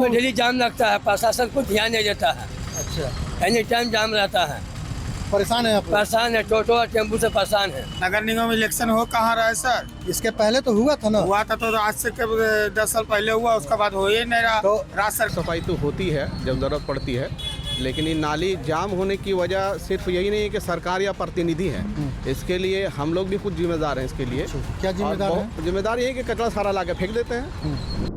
इसमें डेली जाम लगता है, प्रशासन कुछ ध्यान नहीं देता है। अच्छा, एनी टाइम जाम रहता है। परेशान है आप लोग? परेशान है, टोटो और टेम्पू से परेशान है। नगर निगम इलेक्शन हो कहाँ रहा है सर? इसके पहले तो हुआ था ना? हुआ था तो आज से 10 साल पहले हुआ, उसके बाद हो ही नहीं रहा। तो राज्य सरकार सफाई तो होती है जब ज़रूरत पड़ती है, लेकिन ये नाली जाम होने की वजह सिर्फ यही नहीं है कि सरकार या प्रतिनिधि हैं, इसके लिए हम लोग भी कुछ जिम्मेदार हैं इसके लिए। क्या जिम्मेदार है? जिम्मेदार ये है कि कचरा सारा ला के फेंक देते हैं।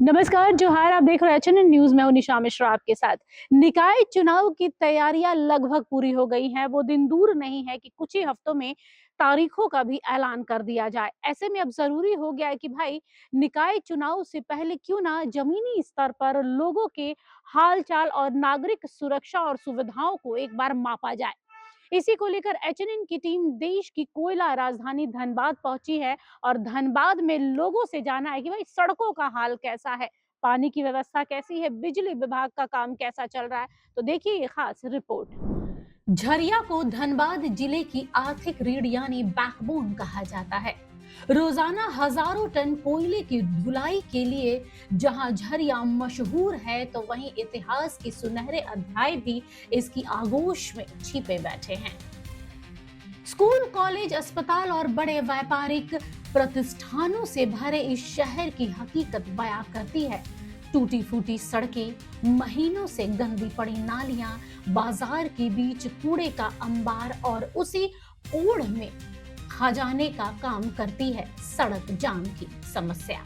नमस्कार, जोहार। आप देख रहे हैं HNN न्यूज में, हूं निशा मिश्रा आपके साथ। निकाय चुनाव की तैयारियां लगभग पूरी हो गई हैं। वो दिन दूर नहीं है कि कुछ ही हफ्तों में तारीखों का भी ऐलान कर दिया जाए। ऐसे में अब जरूरी हो गया है कि भाई निकाय चुनाव से पहले क्यों ना जमीनी स्तर पर लोगों के हालचाल और नागरिक सुरक्षा और सुविधाओं को एक बार मापा जाए। इसी को लेकर HNN की टीम देश की कोयला राजधानी धनबाद पहुंची है और धनबाद में लोगों से जाना है कि भाई सड़कों का हाल कैसा है, पानी की व्यवस्था कैसी है, बिजली विभाग का काम कैसा चल रहा है। तो देखिए ये खास रिपोर्ट। झरिया को धनबाद जिले की आर्थिक रीढ़ यानी बैकबोन कहा जाता है। रोजाना हजारों टन कोयले की ढुलाई के लिए जहां झरिया मशहूर है, तो वहीं इतिहास के सुनहरे अध्याय भी इसकी आगोश में छिपे बैठे हैं। स्कूल, कॉलेज, अस्पताल और बड़े व्यापारिक प्रतिष्ठानों से भरे इस शहर की हकीकत बयां करती है। टूटी फूटी सड़कें, महीनों से गंदी पड़ी नालियां, बाजार के बीच कूड़े का अंबार और उसी ओढ़ में खजाने का काम करती है सड़क जाम की समस्या।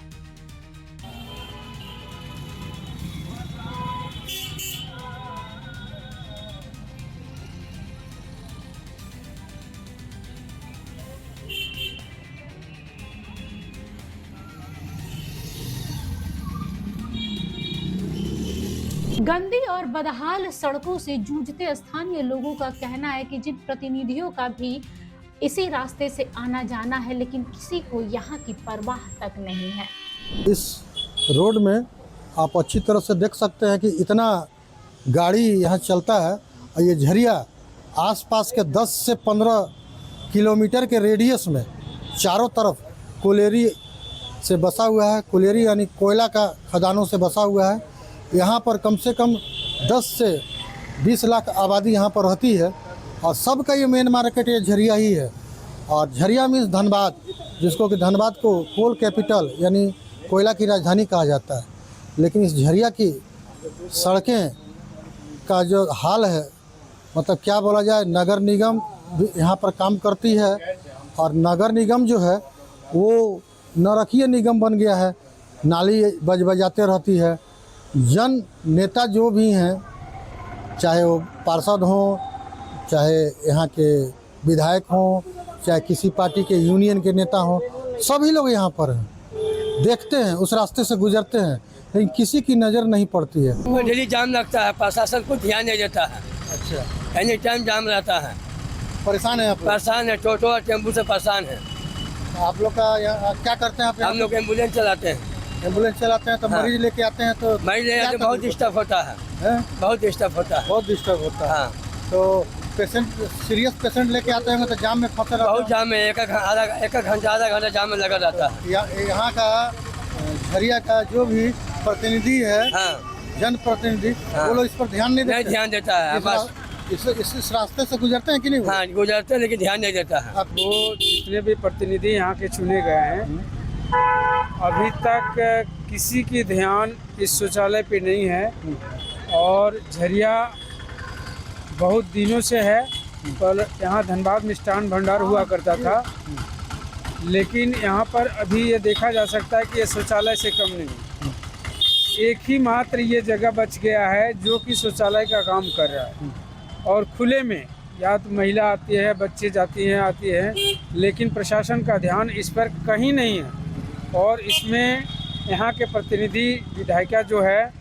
गंदी और बदहाल सड़कों से जूझते स्थानीय लोगों का कहना है कि जिन प्रतिनिधियों का भी इसी रास्ते से आना जाना है, लेकिन किसी को यहाँ की परवाह तक नहीं है। इस रोड में आप अच्छी तरह से देख सकते हैं कि इतना गाड़ी यहाँ चलता है और ये झरिया आसपास के 10 से 15 किलोमीटर के रेडियस में चारों तरफ कोलेरी से बसा हुआ है। कोलेरी यानी कोयला का खदानों से बसा हुआ है। यहाँ पर कम से कम 10 से 20 लाख आबादी यहाँ पर रहती है और सबका ये मेन मार्केट ये झरिया ही है। और झरिया मीन्स धनबाद, जिसको कि धनबाद को कोल कैपिटल यानी कोयला की राजधानी कहा जाता है। लेकिन इस झरिया की सड़कें का जो हाल है, मतलब क्या बोला जाए, नगर निगम भी यहाँ पर काम करती है और नगर निगम जो है वो नरकीय निगम बन गया है। नाली बजाते रहती है। जन नेता जो भी हैं, चाहे वो पार्षद हों, चाहे यहाँ के विधायक हों, चाहे किसी पार्टी के यूनियन के नेता हों, सभी लोग यहाँ पर हैं, देखते हैं, उस रास्ते से गुजरते हैं, लेकिन किसी की नज़र नहीं पड़ती है। इसमें डेली जाम लगता है, प्रशासन कुछ ध्यान नहीं देता है। अच्छा, एनी टाइम जाम रहता है। परेशान है आप लोग? परेशान है, टोटो और टेम्पू से परेशान है। आप लोग का यहाँ क्या करते हैं आप? हम लोग एम्बुलेंस चलाते हैं। एम्बुलेंस चलाते हैं तो हाँ। मरीज लेके आते हैं तो मरीज ले जाते, बहुत डिस्टर्ब होता है, बहुत डिस्टर्ब होता है। बहुत डिस्टर्ब होता है। हाँ, तो पेशेंट, सीरियस पेशेंट लेके आते होंगे तो जाम में फंसे रहते बहुत जाम है। एक घंटा आधा घंटा जाम में लगा रहता है। यहाँ का झरिया का जो भी प्रतिनिधि है, हाँ, जनप्रतिनिधि, वो लोग इस पर ध्यान नहीं नहीं देते। ध्यान देता है। बस इस रास्ते से गुजरते हैं कि नहीं? हाँ, गुजरते हैं लेकिन ध्यान नहीं देता है। आप वो जितने भी प्रतिनिधि यहाँ के चुने गए हैं, अभी तक किसी की ध्यान इस शौचालय पे नहीं है। और झरिया बहुत दिनों से है, पर यहाँ धनबाद मिष्ठान भंडार हुआ करता था, लेकिन यहाँ पर अभी ये देखा जा सकता है कि ये शौचालय से कम नहीं। एक ही मात्र ये जगह बच गया है जो कि शौचालय का काम कर रहा है और खुले में या तो महिला आती है, बच्चे जाती हैं आती हैं, लेकिन प्रशासन का ध्यान इस पर कहीं नहीं है। और इसमें यहाँ के प्रतिनिधि विधायिका जो है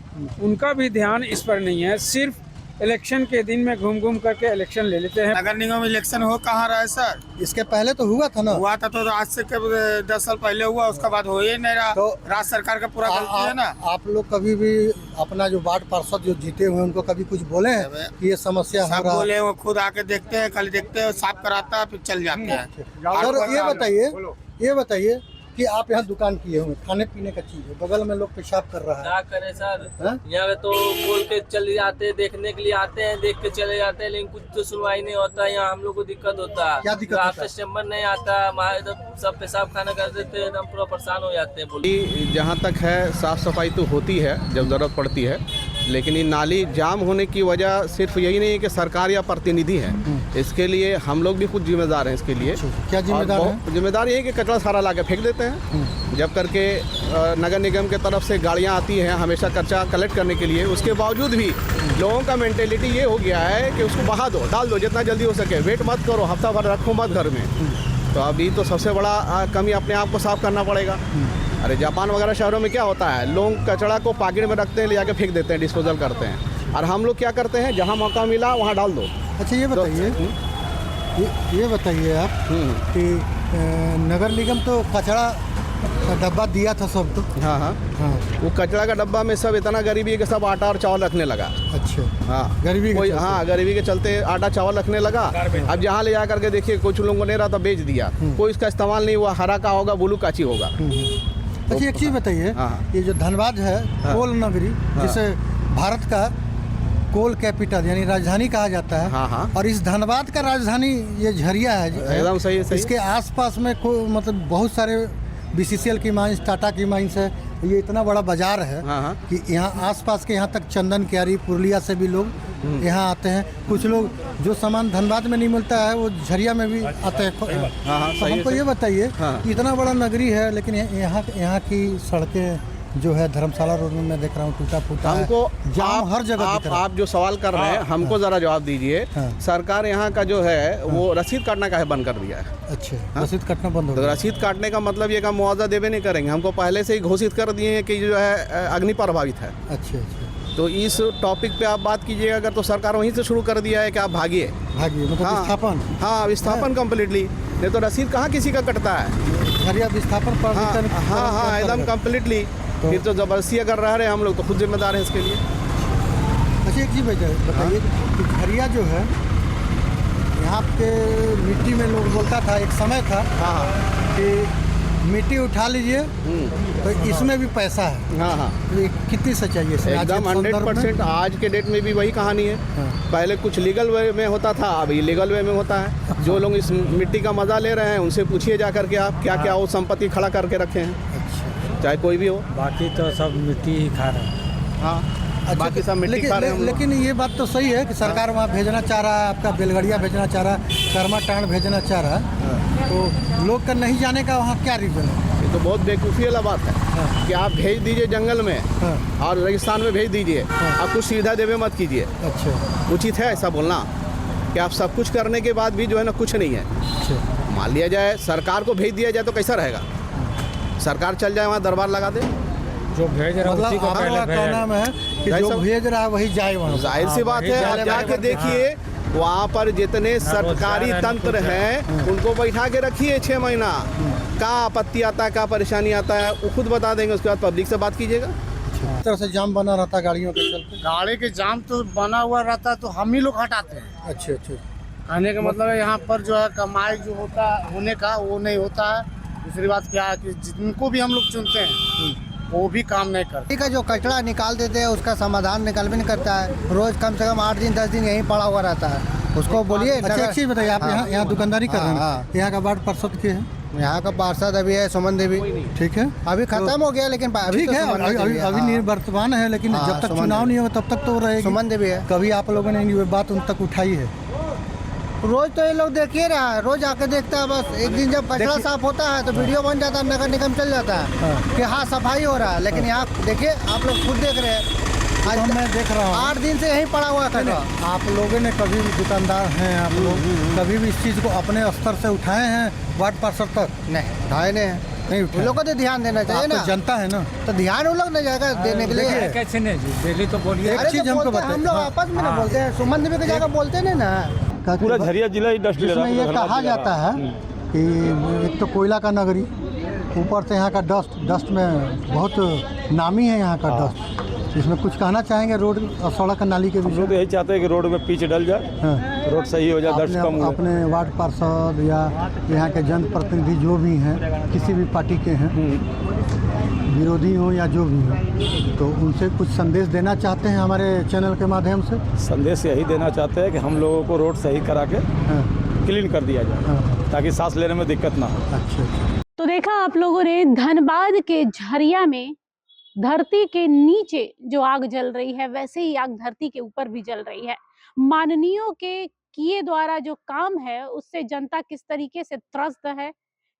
उनका भी ध्यान इस पर नहीं है। सिर्फ इलेक्शन के दिन में घूम घूम करके इलेक्शन ले लेते हैं। नगर निगम इलेक्शन हो कहाँ रहा है सर? इसके पहले तो हुआ था ना? हुआ था तो आज से 10 साल पहले हुआ, उसके बाद हो ही नहीं रहा। तो राज्य सरकार का पूरा गलती है ना। आप लोग कभी भी अपना जो वार्ड पार्षद जो जीते हुए हैं उनको कभी कुछ बोले हैं कि ये समस्या हो सब रहा है? बोले, वो खुद आके देखते हैं, खाली देखते हैं, साफ कराता है, फिर चल जाते हैं। सर ये बताइए कि आप यहाँ दुकान किए हुए खाने पीने का चीज है, बगल में लोग पेशाब कर रहा है। क्या करें सर, हाँ? यहाँ पे तो बोल के चले जाते हैं, देखने के लिए आते हैं, देख के चले जाते हैं, लेकिन कुछ तो सुनवाई नहीं होता है। यहाँ हम लोग को दिक्कत होता है। क्या दिक्कत होता है? आपसे चैम्बर नहीं आता, हमारे सब पेशाब खाना कर देते हैं, हम पूरा परेशान हो जाते हैं। बोलिए जहाँ तक है साफ़ सफाई तो होती है जब ज़रूरत पड़ती है, लेकिन ये नाली जाम होने की वजह सिर्फ यही नहीं है कि सरकार या प्रतिनिधि है, इसके लिए हम लोग भी कुछ जिम्मेदार हैं इसके लिए। क्या जिम्मेदार है? जिम्मेदार ये है कि कचरा सारा ला के फेंक देते हैं। जब करके नगर निगम के तरफ से गाड़ियाँ आती हैं हमेशा कचरा कलेक्ट करने के लिए, उसके बावजूद भी लोगों का मेंटेलिटी ये हो गया है कि उसको बहा दो, डाल दो जितना जल्दी हो सके, वेट मत करो, हफ्ता भर रखो मत घर में। तो अभी तो सबसे बड़ा कमी अपने आप को साफ करना पड़ेगा। अरे जापान वगैरह शहरों में क्या होता है, लोग कचरा को पॉकेट में रखते हैं, ले जाके फेंक देते हैं, डिस्पोजल करते हैं। और हम लोग क्या करते हैं, जहाँ मौका मिला वहाँ डाल दो। अच्छा ये बताइए, ये बताइए आप कि नगर निगम तो कचरा का डब्बा दिया था सबको। हाँ हाँ हाँ। वो कचरा का डब्बा में सब इतना गरीबी है कि सब आटा और चावल रखने लगा। अच्छा। हाँ गरीबी के हाँ गरीबी के चलते आटा चावल रखने लगा। अब जहाँ ले जा करके देखिए कुछ लोगों को नहीं रहा था, बेच दिया। कोई इसका इस्तेमाल नहीं हुआ, हरा का होगा, ब्लू काची होगा। अच्छा एक चीज़ बताइए, हाँ। ये जो धनबाद है कोल नगरी, जिसे भारत का कोल कैपिटल यानी राजधानी कहा जाता है। हाँ हाँ। और इस धनबाद का राजधानी ये झरिया है। एकदम सही है, सही। इसके आसपास में मतलब बहुत सारे BCCL की माइंस, टाटा की माइंस है। ये इतना बड़ा बाजार है हाँ हाँ। कि यहाँ आसपास के यहाँ तक चंदन क्यारी पुरुलिया से भी लोग यहाँ आते हैं। कुछ लोग जो सामान धनबाद में नहीं मिलता है वो झरिया में भी आते हैं। हाँ हाँ तो हमको ये बताइए, इतना बड़ा नगरी है लेकिन यहाँ की सड़कें जो है धर्मशाला रोड में मैं देख रहा हूँ टूटा फूटा है। हमको जाम हर जगह दिख रहा है। आप जो सवाल कर रहे हैं हमको ज़रा जवाब दीजिए। हाँ। सरकार यहाँ का जो है वो रसीद काटना काहे बंद कर दिया है? अच्छा, रसीद काटना बंद हो तो गया। रसीद काटने का मतलब ये का मुआवजा देवे नहीं करेंगे, हमको पहले से ही घोषित कर दिए हैं कि जो है अग्नि प्रभावित है। अच्छा अच्छा। तो इस टॉपिक पे आप बात कीजिएगा अगर, तो सरकार वहीं से शुरू कर दिया है कि आप भागिए मतलब विस्थापन। हाँ विस्थापन कम्प्लीटली, नहीं तो रसीद कहाँ किसी का कटता है। झरिया विस्थापन पर हाँ एकदम कम्प्लीटली। फिर तो ज़बरदस्ती अगर रह रहे हैं हम लोग तो खुद जिम्मेदार हैं इसके लिए। अच्छा एक चीज़ बताइए कि झरिया जो है यहाँ के मिट्टी में लोग बोलता था, एक समय था कि मिट्टी उठा लीजिए तो इसमें भी पैसा है। हाँ हाँ ये कितनी सच्चाई है इसमें? एकदम 100%। आज के डेट में भी वही कहानी है। पहले कुछ लीगल वे में होता था, अब इलीगल वे में होता है। जो लोग इस मिट्टी का मज़ा ले रहे हैं उनसे पूछिए जा करके आप क्या क्या वो संपत्ति खड़ा करके रखे हैं, चाहे कोई भी हो। बाकी तो सब मिट्टी ही खा रहे हैं। हाँ बाकी सब मिट्टी खा रहे हैं। लेकिन ये बात तो सही है कि सरकार वहाँ भेजना चाह रहा है, आपका बेलगड़िया भेजना चाह रहा है, कर्मा टांड भेजना चाह रहा है, तो लोग का नहीं जाने का वहाँ क्या रीज़न है? ये तो बहुत बेवकूफ़ी वाला बात है कि आप भेज दीजिए जंगल में और रेगिस्तान में भेज दीजिए, आप कुछ सुविधा देवे मत कीजिए। अच्छा, उचित है ऐसा बोलना कि आप सब कुछ करने के बाद भी जो है ना कुछ नहीं है? अच्छा। मान लिया जाए सरकार को भेज दिया जाए तो कैसा रहेगा? सरकार चल जाए वहाँ दरबार लगा दे, जो भेज रहा है उसी को पहले आपका कहना में है कि जो भेज रहा है वही जाए वहाँ। जाहिर सी बात है। आप जाके देखिए वहाँ पर जितने सरकारी तंत्र हैं उनको बैठा के रखिए 6 महीना, क्या आपत्ति आता है, क्या परेशानी आता है वो खुद बता देंगे। उसके बाद पब्लिक से बात कीजिएगा। इस तरह से जाम बना रहता है गाड़ियों के चलते। गाड़ी के जाम तो बना हुआ रहता है तो हम ही लोग हटाते हैं। अच्छा अच्छा। कहने का मतलब है यहाँ पर जो है कमाई जो होता होने का वो नहीं होता है। दूसरी बात क्या है कि जिनको भी हम लोग चुनते हैं वो भी काम नहीं करते। ठीक है, जो कचरा निकाल देते हैं उसका समाधान निकाल भी नहीं करता है। रोज कम से कम 8 दिन 10 दिन यहीं पड़ा हुआ रहता है। उसको बोलिए। अच्छा एक चीज़ बताइए, आप यहाँ दुकानदारी कर रहे हैं, यहाँ का वार्ड पार्षद के हैं? यहाँ का पार्षद अभी है सुमन देवी। ठीक है, अभी खत्म हो गया लेकिन अभी ठीक है, अभी निवर्तमान है, लेकिन जब तक चुनाव नहीं होगा तब तक तो रहेगी। सुमन देवी है। कभी आप लोगों ने ये बात उन तक उठाई है? रोज तो ये लोग देखिए रहा है, रोज आके देखता है। बस एक दिन जब कचरा साफ होता है तो वीडियो बन जाता है, नगर निगम चल जाता है कि हाँ सफाई हो रहा है। लेकिन यहाँ देखिए आप लोग खुद देख रहे हैं, आज मैं देख रहा हूँ 8 दिन से यहीं पड़ा हुआ है। आप लोगों ने कभी भी, दुकानदार हैं आप लोग, कभी भी इस चीज़ को अपने स्तर से उठाए हैं वार्ड पार्षद तक? नहीं उठाए नहीं उठाए। उन लोग को तो ध्यान देना चाहिए ना। जनता है ना, तो ध्यान उन लोग नहीं जाएगा देने के लिए। कैसे नहीं जी, डेली तो बोलिए। एक चीज़ हमको बताइए, हम लोग आपस में ना बोलते हैं, सुमन देवी की जगह बोलते नहीं ना। पूरा झरिया जिला ही डस्ट ले रहा इसमें है। ये कहा जाता है कि एक तो कोयला का नगरी, ऊपर से यहाँ का डस्ट में बहुत नामी है यहाँ का डस्ट। इसमें कुछ कहना चाहेंगे रोड और सड़क नाली के हम विषय लोग तो यही चाहते हैं कि रोड में पिच डल जाए, हाँ। रोड सही हो जाए, डस्ट कम हो। अपने वार्ड पार्षद या यहाँ के जनप्रतिनिधि जो भी हैं, किसी भी पार्टी के हैं, विरोधी हो या जो भी हो, तो उनसे कुछ संदेश देना चाहते हैं हमारे चैनल के माध्यम से। संदेश यही देना चाहते हैं कि हम लोगों को रोड सही करा के हाँ, क्लीन कर दिया जाए, हाँ। ताकि सांस लेने में दिक्कत ना हो। अच्छा। तो देखा आप लोगों ने धनबाद के झरिया में धरती के नीचे जो आग जल रही है, वैसे ही आग धरती के ऊपर भी जल रही है। माननीयों के किए द्वारा जो काम है उससे जनता किस तरीके से त्रस्त है,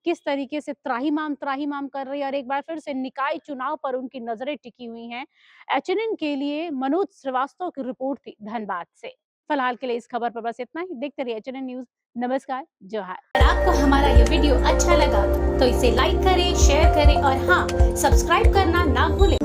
किस तरीके से त्राहिमाम कर रही है। और एक बार फिर से निकाय चुनाव पर उनकी नजरें टिकी हुई हैं। HNN के लिए मनोज श्रीवास्तव की रिपोर्ट थी धनबाद से। फिलहाल के लिए इस खबर पर बस इतना ही। देखते रहिए HNN न्यूज। नमस्कार, जोहार। अगर आपको हमारा ये वीडियो अच्छा लगा तो इसे लाइक करें, शेयर करें और हाँ, सब्सक्राइब करना ना भूलें।